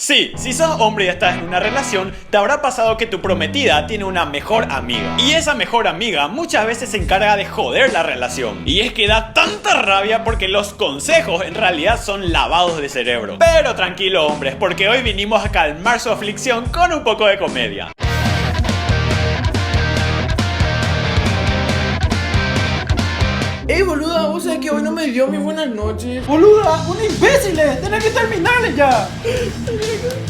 Sí, si sos hombre y estás en una relación, te habrá pasado que tu prometida tiene una mejor amiga. Y esa mejor amiga muchas veces se encarga de joder la relación. Y es que da tanta rabia porque los consejos en realidad son lavados de cerebro. Pero tranquilo hombres, porque hoy vinimos a calmar su aflicción con un poco de comedia. Ey, boluda, vos sabés que hoy no me dio mis buenas noches. Boluda, un imbécil, tenés que terminarle ya.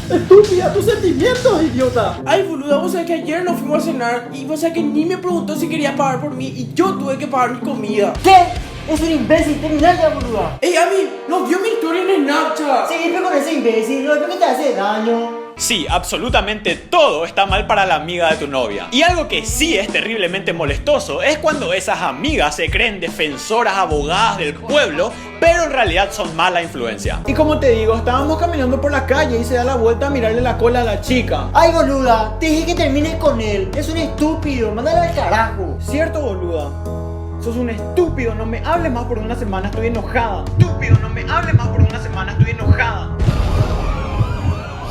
Estúpida, tus sentimientos, idiota. Ay, boluda, vos sabés que ayer nos fuimos a cenar y vos sabés que ni me preguntó si quería pagar por mí y yo tuve que pagar mi comida. ¿Qué? Es un imbécil, terminar ya, boluda. Ey, Ami, nos vio mi historia en Snapchat. Seguirme con ese imbécil, no es que te hace daño. Sí, absolutamente todo está mal para la amiga de tu novia. Y algo que sí es terriblemente molestoso es cuando esas amigas se creen defensoras, abogadas del pueblo, pero en realidad son mala influencia. Y como te digo, estábamos caminando por la calle y se da la vuelta a mirarle la cola a la chica. Ay, boluda, te dije que termines con él. Es un estúpido, mándalo al carajo. Cierto, boluda. Sos un estúpido, no me hables más por una semana, estoy enojada. Estúpido, no me hables más por una semana, estoy enojada.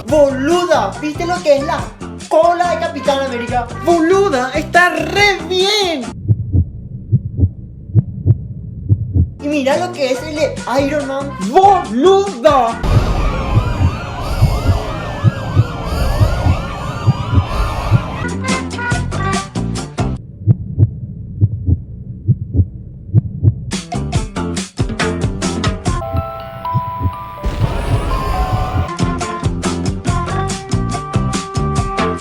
Boluda, ¿viste lo que es la cola de Capitán América? Boluda, está re bien. Y mira lo que es el de Iron Man. Boluda.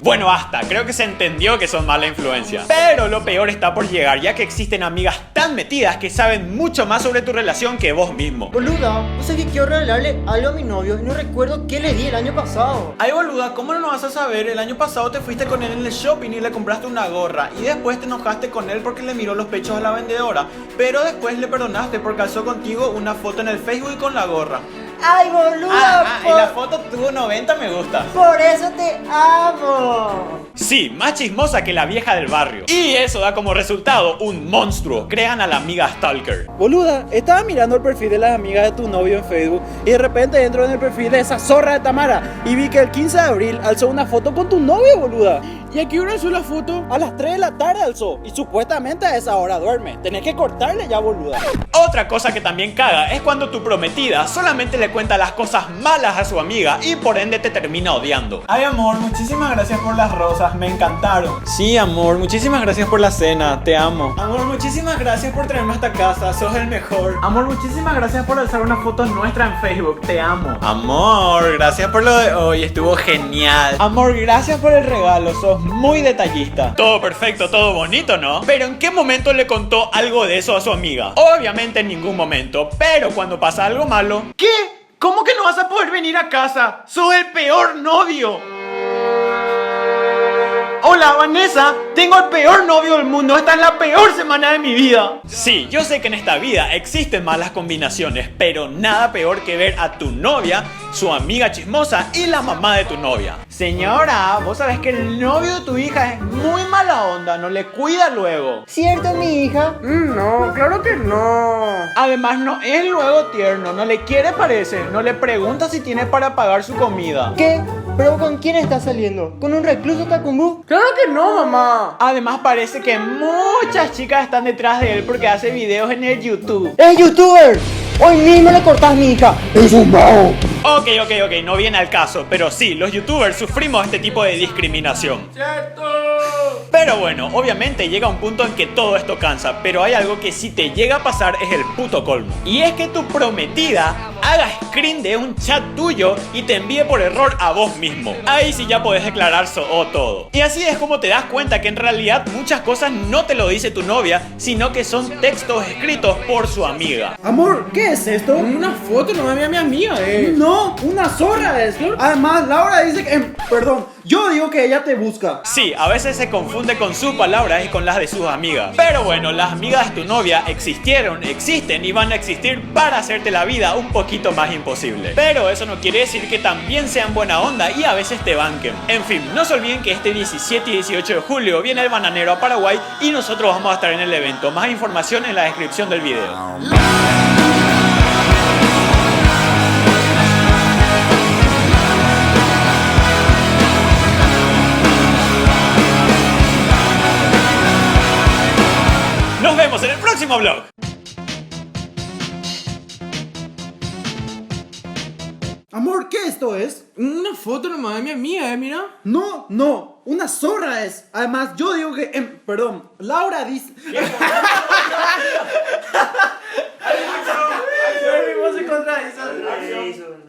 Bueno, basta, creo que se entendió que son mala influencia. Pero lo peor está por llegar, ya que existen amigas tan metidas que saben mucho más sobre tu relación que vos mismo. Boluda, no sé que quiero regalarle algo a mi novio y no recuerdo qué le di el año pasado. Ay, boluda, ¿cómo no lo vas a saber? El año pasado te fuiste con él en el shopping y le compraste una gorra. Y después te enojaste con él porque le miró los pechos a la vendedora. Pero después le perdonaste porque alzó contigo una foto en el Facebook con la gorra. Ay, boluda, Y la foto tuvo 90 me gusta. por eso te amo. Sí, más chismosa que la vieja del barrio. Y eso da como resultado un monstruo. Crean a la amiga Stalker. Boluda, estaba mirando el perfil de las amigas de tu novio en Facebook y de repente entro en el perfil de esa zorra de Tamara y vi que el 15 de abril alzó una foto con tu novio, boluda. ¿Y a qué hora alzó la foto? A las 3 de la tarde alzó y supuestamente a esa hora duerme. Tenés que cortarle ya, boluda. Otra cosa que también caga es cuando tu prometida solamente le cuenta las cosas malas a su amiga y por ende te termina odiando. Ay, amor, muchísimas gracias por las rosas, me encantaron. Sí, amor, muchísimas gracias por la cena, te amo. Amor, muchísimas gracias por traerme hasta casa, sos el mejor. Amor, muchísimas gracias por alzar una foto nuestra en Facebook, te amo. Amor, gracias por lo de hoy, estuvo genial. Amor, gracias por el regalo, sos muy detallista. Todo perfecto, todo bonito, ¿no? Pero ¿en qué momento le contó algo de eso a su amiga? Obviamente en ningún momento, pero cuando pasa algo malo... ¿Qué? ¿Cómo que no vas a poder venir a casa? ¡Sos el peor novio! Hola, Vanessa, tengo el peor novio del mundo, esta es la peor semana de mi vida. Sí, yo sé que en esta vida existen malas combinaciones, pero nada peor que ver a tu novia, su amiga chismosa y la mamá de tu novia. Señora, vos sabés que el novio de tu hija es muy mala onda, no le cuida luego. ¿Cierto, mi hija? No, claro que no. Además no es luego tierno, no le quiere parece, no le pregunta si tiene para pagar su comida. ¿Qué? ¿Pero con quién estás saliendo? ¿Con un recluso tacumbú? Claro que no, mamá. Además parece que muchas chicas están detrás de él porque hace videos en el YouTube. ¡Es youtuber! Hoy mismo le cortás, mi hija. ¡Es un vago! Ok, no viene al caso, pero sí, los youtubers sufrimos este tipo de discriminación. ¡Cierto! Pero bueno, obviamente llega un punto en que todo esto cansa, pero hay algo que si te llega a pasar es el puto colmo. Y es que tu prometida haga screen de un chat tuyo y te envíe por error a vos mismo. Ahí sí ya podés declarar todo. Y así es como te das cuenta que en realidad muchas cosas no te lo dice tu novia, sino que son textos escritos por su amiga. Amor, ¿qué es esto? Una foto, no me mi amiga, No, una zorra es. Además, Laura dice que... perdón, yo digo que ella te busca. Sí, a veces se confunde con sus palabras y con las de sus amigas. Pero bueno, las amigas de tu novia existieron, existen y van a existir para hacerte la vida un poquito más imposible. Pero eso no quiere decir que también sean buena onda y a veces te banquen. En fin, no se olviden que este 17 y 18 de julio viene el bananero a Paraguay y nosotros vamos a estar en el evento. Más información en la descripción del video. vemos en el próximo vlog. Amor, ¿qué esto es? Una foto nomás de mi amiga, mira. No, no, una zorra es. Además, yo digo que... perdón, Laura dice... Vos se contradices.